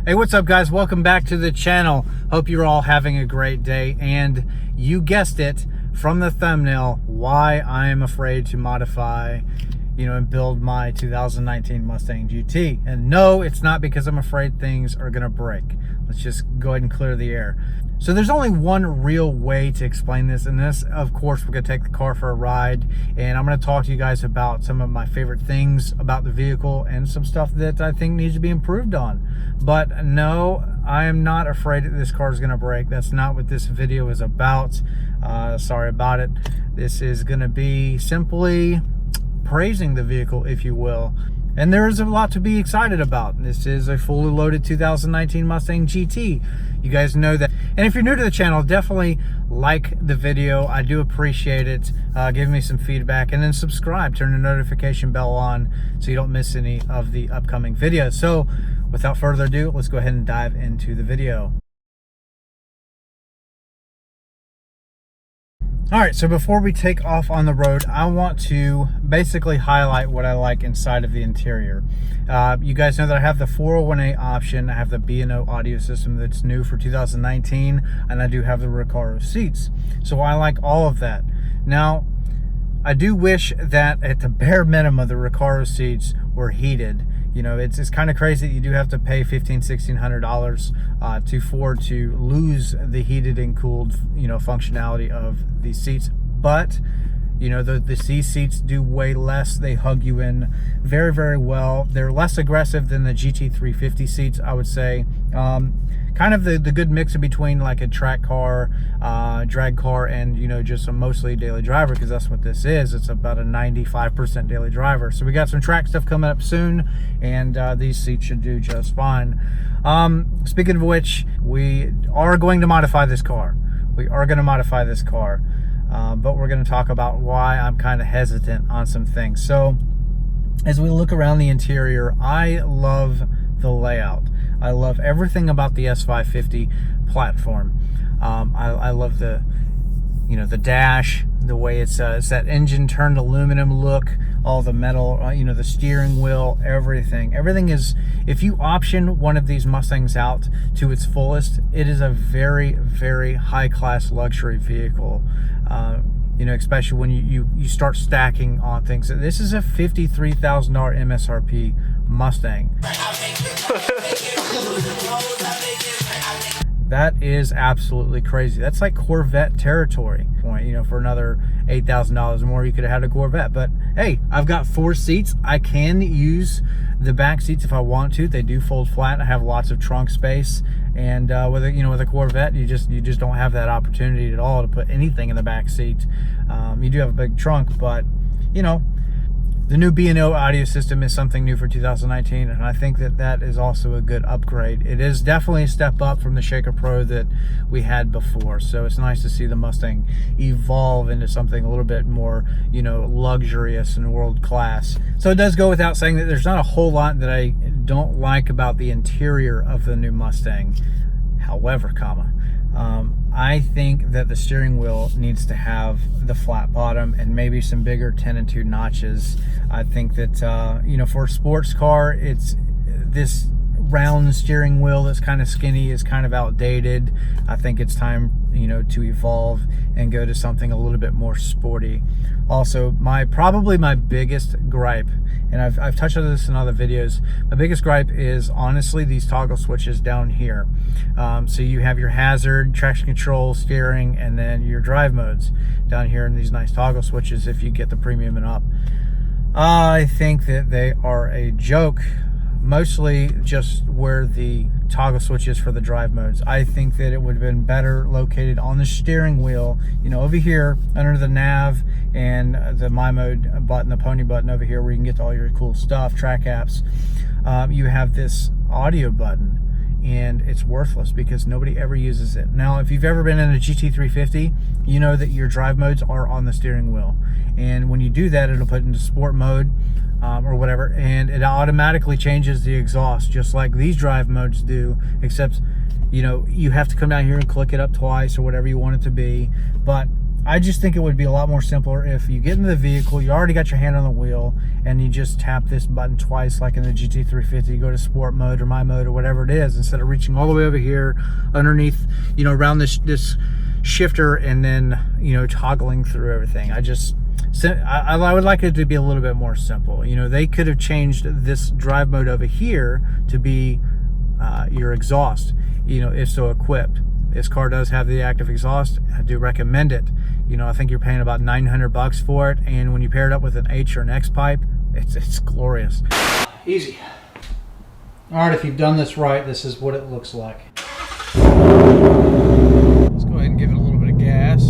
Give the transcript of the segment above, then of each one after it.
Hey, what's up guys? Welcome back to the channel. Hope you're all having a great day, and you guessed it from the thumbnail, why I am afraid to modify, and build my 2019 Mustang GT. And no, it's not because I'm afraid things are gonna break. Let's just go ahead and clear the air. So there's only one real way to explain this, and this, of course, we're gonna take the car for a ride, and I'm gonna talk to you guys about some of my favorite things about the vehicle and some stuff that I think needs to be improved on. But no, I am not afraid that this car is gonna break. That's not what this video is about. Sorry about it. This is gonna be simply praising the vehicle, if you will. And there is a lot to be excited about. This is a fully loaded 2019 Mustang GT. You guys know that. And if you're new to the channel, definitely like the video. I do appreciate it. Give me some feedback, and then subscribe. Turn the notification bell on so you don't miss any of the upcoming videos. So without further ado, let's go ahead and dive into the video. All right, so before we take off on the road, I want to basically highlight what I like inside of the interior. You guys know that I have the 401A option. I have the B&O audio system that's new for 2019, and I do have the Recaro seats. So I like all of that. Now, I do wish that at the bare minimum, the Recaro seats were heated. It's kind of crazy that you do have to pay $1,600 to Ford to lose the heated and cooled, functionality of these seats. But, the C seats do way less. They hug you in very, very well. They're less aggressive than the GT350 seats, I would say. Kind of the good mix in between like a track car, drag car, and just a mostly daily driver, because that's what this is. It's about a 95% daily driver. So we got some track stuff coming up soon, and these seats should do just fine. Speaking of which, we are going to modify this car. But we're going to talk about why I'm kind of hesitant on some things. So as we look around the interior, I love the layout. I love everything about the S550 platform. I love the dash, the way it's that engine turned aluminum look, all the metal, the steering wheel, everything is, if you option one of these Mustangs out to its fullest, it is a very, very high class luxury vehicle. Especially when you start stacking on things. This is a $53,000 MSRP Mustang. That is absolutely crazy. That's like Corvette territory. For another $8,000 more, you could have had a Corvette. But hey, I've got 4 seats. I can use the back seats if I want to. They do fold flat. I have lots of trunk space. And with a Corvette, you just don't have that opportunity at all to put anything in the back seat. You do have a big trunk, but the new B&O audio system is something new for 2019, and I think that is also a good upgrade. It is definitely a step up from the Shaker Pro that we had before, so it's nice to see the Mustang evolve into something a little bit more, luxurious and world class. So it does go without saying that there's not a whole lot that I don't like about the interior of the new Mustang. However, I think that the steering wheel needs to have the flat bottom and maybe some bigger 10 and 2 notches. I think that, for a sports car, it's this round steering wheel that's kind of skinny is kind of outdated. I think it's time, to evolve and go to something a little bit more sporty. Also, probably my biggest gripe, and I've touched on this in other videos, my biggest gripe is honestly these toggle switches down here. So you have your hazard, traction control, steering, and then your drive modes down here in these nice toggle switches if you get the premium and up. I think that they are a joke, mostly just where the toggle switch is for the drive modes. I think that it would have been better located on the steering wheel, over here under the nav and the My Mode button, the pony button over here where you can get all your cool stuff, track apps. You have this audio button, and it's worthless because nobody ever uses it. Now, if you've ever been in a GT350, you know that your drive modes are on the steering wheel. And when you do that, it'll put into sport mode or whatever, and it automatically changes the exhaust just like these drive modes do, except, you have to come down here and click it up twice or whatever you want it to be. But I just think it would be a lot more simpler if you get into the vehicle, you already got your hand on the wheel, and you just tap this button twice, like in the GT350, go to sport mode or my mode or whatever it is, instead of reaching all the way over here underneath, you know, around this shifter, and then, you know, toggling through everything. I would like it to be a little bit more simple. You know, they could have changed this drive mode over here to be your exhaust, you know, if so equipped. This car does have the active exhaust. I do recommend it. You know, I think you're paying about $900 for it, and when you pair it up with an H or an X pipe, it's glorious. Easy. All right, if you've done this right, this is what it looks like. Let's go ahead and give it a little bit of gas.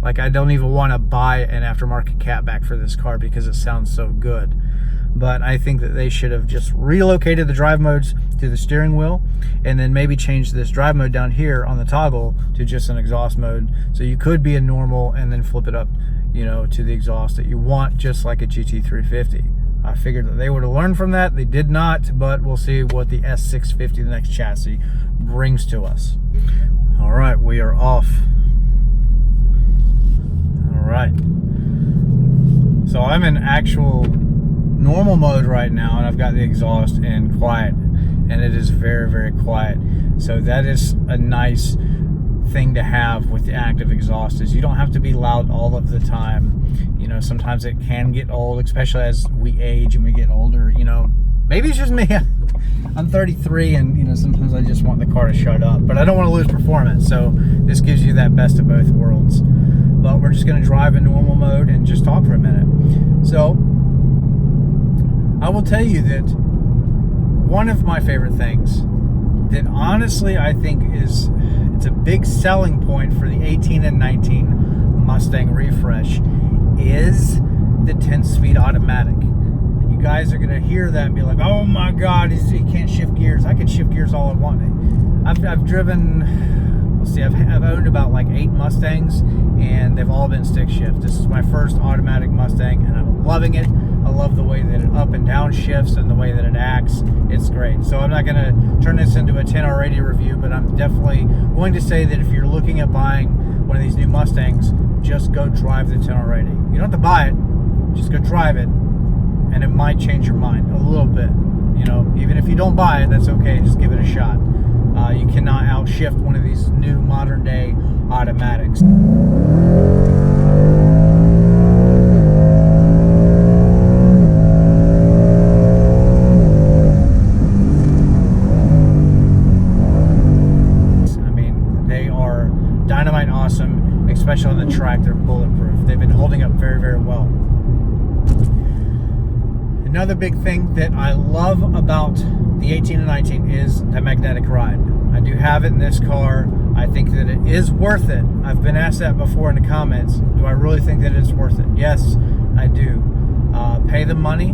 Like, I don't even want to buy an aftermarket catback for this car because it sounds so good. But I think that they should have just relocated the drive modes to the steering wheel, and then maybe changed this drive mode down here on the toggle to just an exhaust mode. So you could be a normal and then flip it up, you know, to the exhaust that you want, just like a GT350. I figured that they would have learned from that. They did not, but we'll see what the S650, the next chassis, brings to us. All right, we are off. Right, so I'm in actual normal mode right now, and I've got the exhaust in quiet, and it is very, very quiet. So that is a nice thing to have with the active exhaust, is you don't have to be loud all of the time. You know, sometimes it can get old, especially as we age and we get older. You know, maybe it's just me. I'm 33, and you know, sometimes I just want the car to shut up, but I don't want to lose performance. So this gives you that best of both worlds. But we're just going to drive in normal mode and just talk for a minute. So I will tell you that one of my favorite things that honestly I think it's a big selling point for the 18 and 19 Mustang refresh is the 10-speed automatic. And you guys are going to hear that and be like, oh my God, he can't shift gears. I can shift gears all I want. I've driven, let's see, I've owned about like 8 Mustangs, and they've all been stick shift. This is my first automatic Mustang, and I'm loving it. I love the way that it up and down shifts and the way that it acts. It's great. So I'm not going to turn this into a 10R80 review, but I'm definitely going to say that if you're looking at buying one of these new Mustangs, just go drive the 10R80. You don't have to buy it, just go drive it, and it might change your mind a little bit. You know, even if you don't buy it, that's okay. Just give it a shot. You cannot outshift one of these new modern day automatics. I mean, they are dynamite awesome, especially on the track. They're bulletproof. They've been holding up very, very well. Another big thing that I love about the 18 and 19 is the magnetic ride. I do have it in this car. I think that it is worth it. I've been asked that before in the comments. Do I really think that it's worth it? Yes, I do. Pay the money.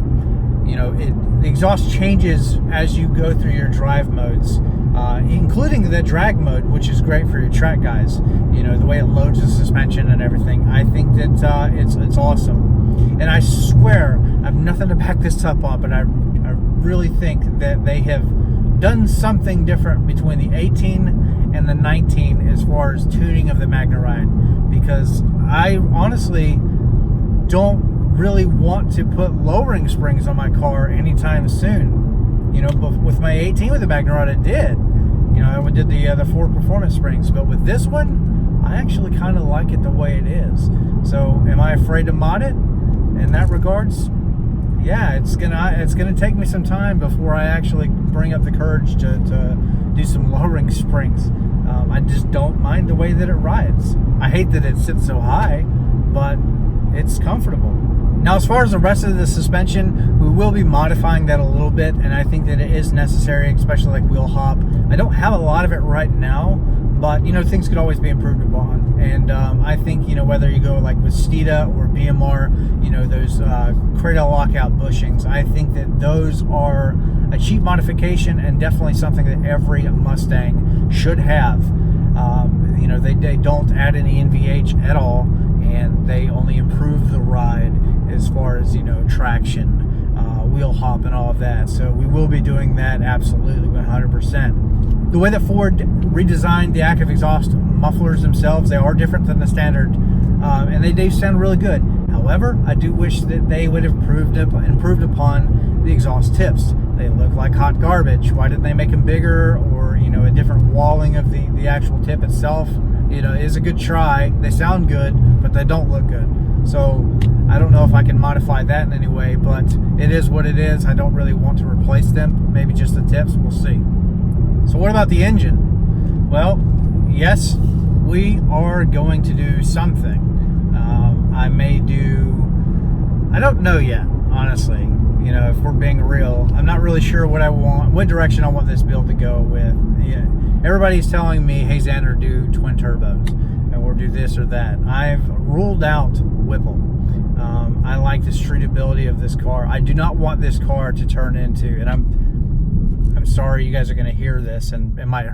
You know, the exhaust changes as you go through your drive modes, including the drag mode, which is great for your track guys. You know, the way it loads the suspension and everything. I think that it's awesome. And I swear, I have nothing to back this up on, but I really think that they have done something different between the 18 and the 19 as far as tuning of the MagneRide, because I honestly don't really want to put lowering springs on my car anytime soon. You know, but with my 18 with the MagneRide, it did. You know, I did the 4 performance springs, but with this one, I actually kind of like it the way it is. So, am I afraid to mod it in that regards? Yeah, it's gonna take me some time before I actually bring up the courage to do some lowering springs. I just don't mind the way that it rides. I hate that it sits so high, but it's comfortable. Now, as far as the rest of the suspension, we will be modifying that a little bit, and I think that it is necessary, especially like wheel hop. I don't have a lot of it right now, but you know, things could always be improved upon. And I think, you know, whether you go like with Steeda or BMR, you know, those cradle lockout bushings, I think that those are a cheap modification and definitely something that every Mustang should have. You know, they don't add any NVH at all, and they only improve the ride as far as, you know, traction, wheel hop and all of that. So we will be doing that absolutely 100%. The way that Ford redesigned the active exhaust mufflers themselves, they are different than the standard, and they do sound really good. However, I do wish that they would have improved upon the exhaust tips. They look like hot garbage. Why didn't they make them bigger, or, you know, a different walling of the actual tip itself? You know, is a good try. They sound good, but they don't look good. So I don't know if I can modify that in any way, but it is what it is. I don't really want to replace them. Maybe just the tips. We'll see. So what about the engine? Well, yes, we are going to do something. I may do, I don't know yet, honestly. You know, if we're being real, I'm not really sure what direction I want this build to go with. Yeah, everybody's telling me, hey Xander, do twin turbos, or do this or that. I've ruled out Whipple. I like the streetability of this car. I do not want this car to turn into, and I'm sorry you guys are going to hear this, and it might,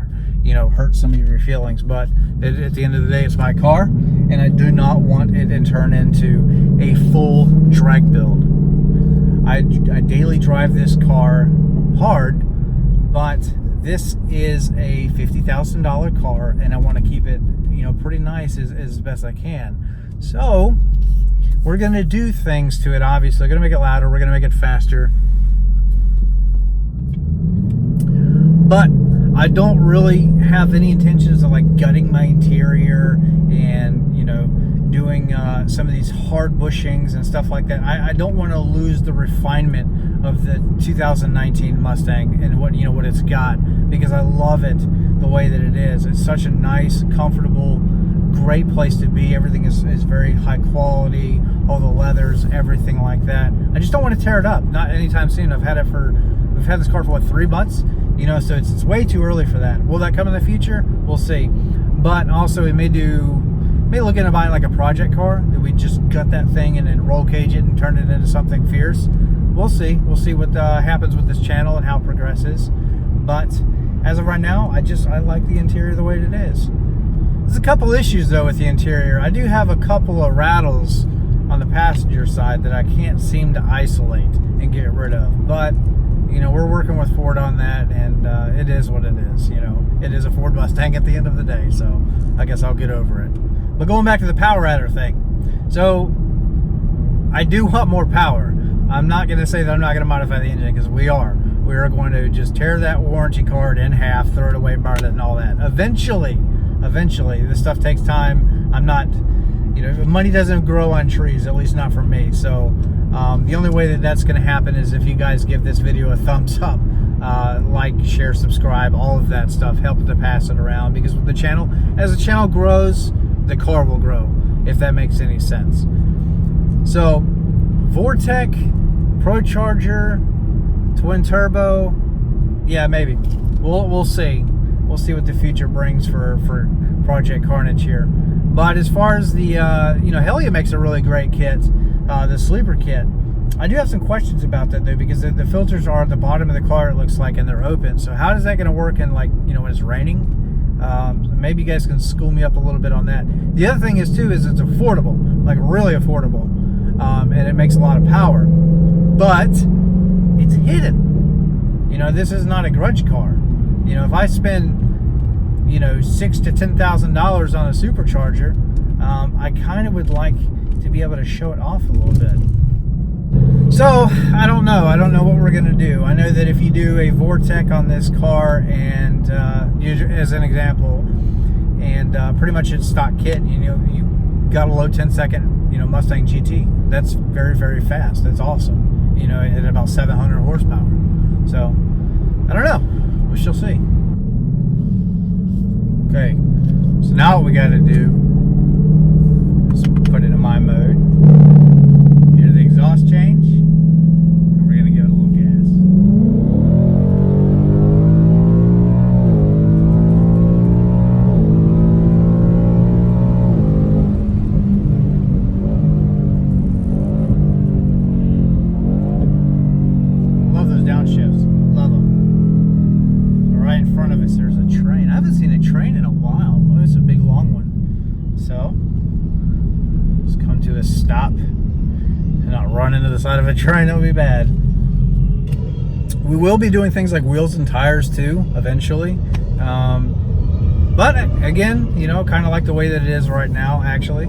you know, hurt some of your feelings, but at the end of the day, it's my car, and I do not want it to turn into a full drag build. I daily drive this car hard, but this is a $50,000 car, and I want to keep it, you know, pretty nice as best I can. So we're going to do things to it. Obviously, we're going to make it louder, we're going to make it faster, but I don't really have any intentions of like gutting my interior and, you know, doing some of these hard bushings and stuff like that. I don't want to lose the refinement of the 2019 Mustang and what it's got, because I love it the way that it is. It's such a nice, comfortable, great place to be. Everything is very high quality, all the leathers, everything like that. I just don't want to tear it up, not anytime soon. We've had this car for what, 3 months? You know, so it's way too early for that. Will that come in the future? We'll see. But also, we may look into buying like a project car that we just gut that thing and then roll cage it and turn it into something fierce. We'll see. We'll see what happens with this channel and how it progresses. But as of right now, I like the interior the way it is. There's a couple issues though with the interior. I do have a couple of rattles on the passenger side that I can't seem to isolate and get rid of. But you know, we're working with Ford on that, and it is what it is. You know, it is a Ford Mustang at the end of the day, so I guess I'll get over it. But going back to the power adder thing, so I do want more power. I'm not going to say that I'm not going to modify the engine, because we are going to just tear that warranty card in half, throw it away, burn it, and all that. Eventually, this stuff takes time. I'm not, you know, money doesn't grow on trees, at least not for me. So the only way that that's going to happen is if you guys give this video a thumbs up, like, share, subscribe, all of that stuff. Help to pass it around, because with the channel, as the channel grows, the car will grow, if that makes any sense. So Vortec, ProCharger, twin turbo, yeah, maybe. We'll see. We'll see what the future brings for Project Carnage here. But as far as the you know, Helia makes a really great kit, the sleeper kit. I do have some questions about that though, because the filters are at the bottom of the car, it looks like, and they're open. So how is that going to work in, like, you know, when it's raining? Maybe you guys can school me up a little bit on that. The other thing is too, is it's affordable, like really affordable, and it makes a lot of power, but it's hidden. You know, this is not a grudge car. You know, if I spend, you know, $6,000 to $10,000 on a supercharger, I kind of would like to be able to show it off a little bit. So I don't know what we're gonna do. I know that if you do a Vortec on this car, and as an example, and pretty much its stock kit, you know, you got a low 10-second, you know, Mustang GT. That's very, very fast. That's awesome. You know, at about 700 horsepower. So I don't know. We shall see. Okay. So now what we got to do is put it in my mode. Here's the exhaust change. And we're going to give it a little gas. Love those downshifts. Love them. Right in front of us, there's a train. I haven't seen a train in a while. Oh, it's a big, long one. So, let's come to a stop. not run into the side of a train. That would be bad. We will be doing things like wheels and tires too, eventually. But again, you know, kind of like the way that it is right now, actually.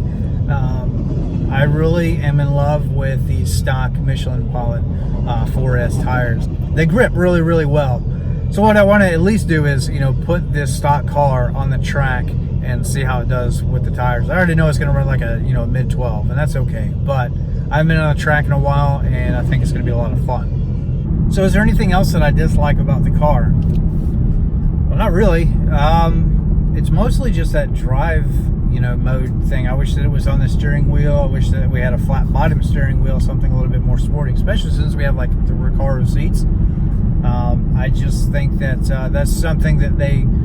I really am in love with these stock Michelin Pilot 4S tires. They grip really, really well. So what I want to at least do is, you know, put this stock car on the track and see how it does with the tires. I already know it's going to run like a, you know, mid 12, and that's okay. But I haven't been on the track in a while, and I think it's going to be a lot of fun. So is there anything else that I dislike about the car? Well, not really. It's mostly just that drive, you know, mode thing. I wish that it was on the steering wheel. I wish that we had a flat bottom steering wheel, something a little bit more sporty, especially since we have like the Recaro seats. I just think that that's something that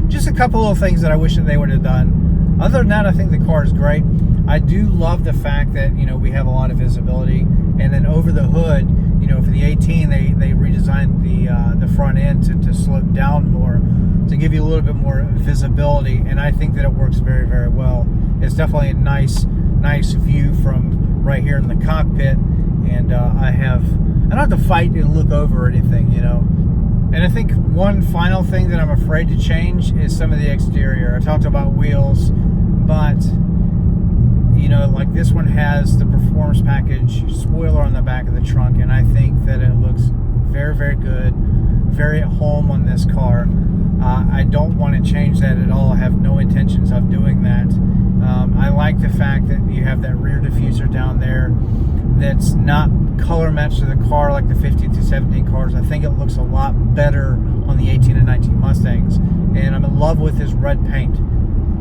just a couple of things that I wish that they would have done. Other than that, I think the car is great. I do love the fact that, you know, we have a lot of visibility, and then over the hood, you know, for the 18, they redesigned the front end to slope down more, to give you a little bit more visibility, and I think that it works very, very well. It's definitely a nice view from right here in the cockpit, and I don't have to fight and look over or anything, you know. And I think one final thing that I'm afraid to change is some of the exterior. I talked about wheels, but you know, like this one has the performance package spoiler on the back of the trunk, and I think that it looks very, very good, very at home on this car. I don't want to change that at all. I have no intentions of doing that. I like the fact that you have that rear diffuser down there that's not color matched to the car like the 15 to 17 cars. I think it looks a lot better on the 18 and 19 Mustangs, and I'm in love with his red paint.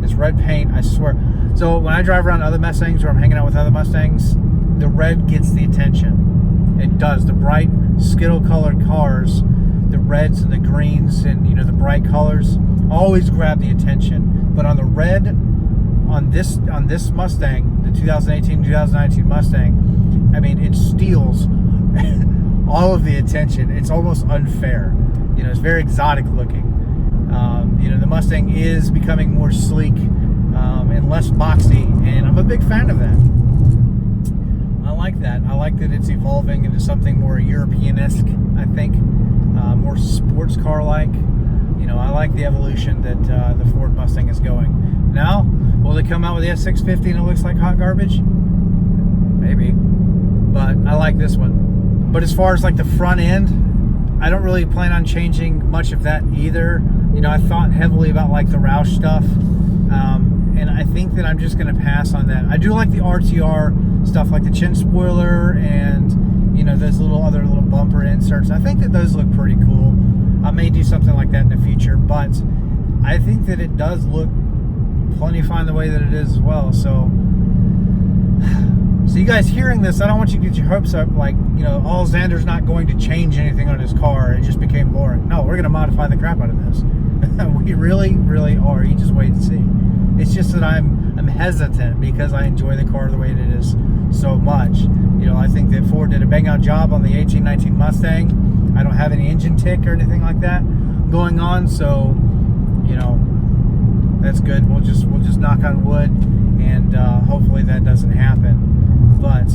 This red paint, I swear. So when I drive around other Mustangs or I'm hanging out with other Mustangs, the red gets the attention. It does. The bright skittle colored cars, the reds and the greens and, you know, the bright colors always grab the attention. But on the red, on this Mustang, the 2018-2019 Mustang, I mean, it steals all of the attention. It's almost unfair. You know, it's very exotic looking. You know, the Mustang is becoming more sleek and less boxy, and I'm a big fan of that. I like that. I like that it's evolving into something more European-esque, I think, more sports car-like. You know, I like the evolution that the Ford Mustang is going. Now, will they come out with the S650 and it looks like hot garbage? Maybe. But I like this one. But as far as like the front end, I don't really plan on changing much of that either. You know, I thought heavily about like the Roush stuff, and I think that I'm just going to pass on that. I do like the RTR stuff, like the chin spoiler and, you know, those other little bumper inserts. I think that those look pretty cool. I may do something like that in the future, but I think that it does look plenty fine the way that it is as well. So you guys hearing this, I don't want you to get your hopes up like, you know, oh, Xander's not going to change anything on his car. It just became boring. No, we're going to modify the crap out of this. We really, really are. You just wait and see. It's just that I'm hesitant because I enjoy the car the way that it is so much. You know, I think that Ford did a bang-out job on the 1819 Mustang. I don't have any engine tick or anything like that going on, so, you know, that's good. We'll just knock on wood, and hopefully that doesn't happen. But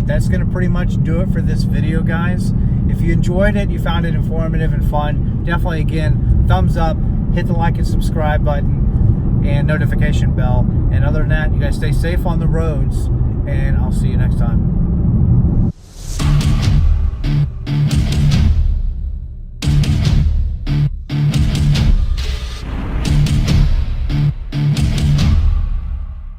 that's going to pretty much do it for this video, guys. If you enjoyed it, you found it informative and fun, definitely, again, thumbs up, hit the like and subscribe button, and notification bell. And other than that, you guys stay safe on the roads, and I'll see you next time.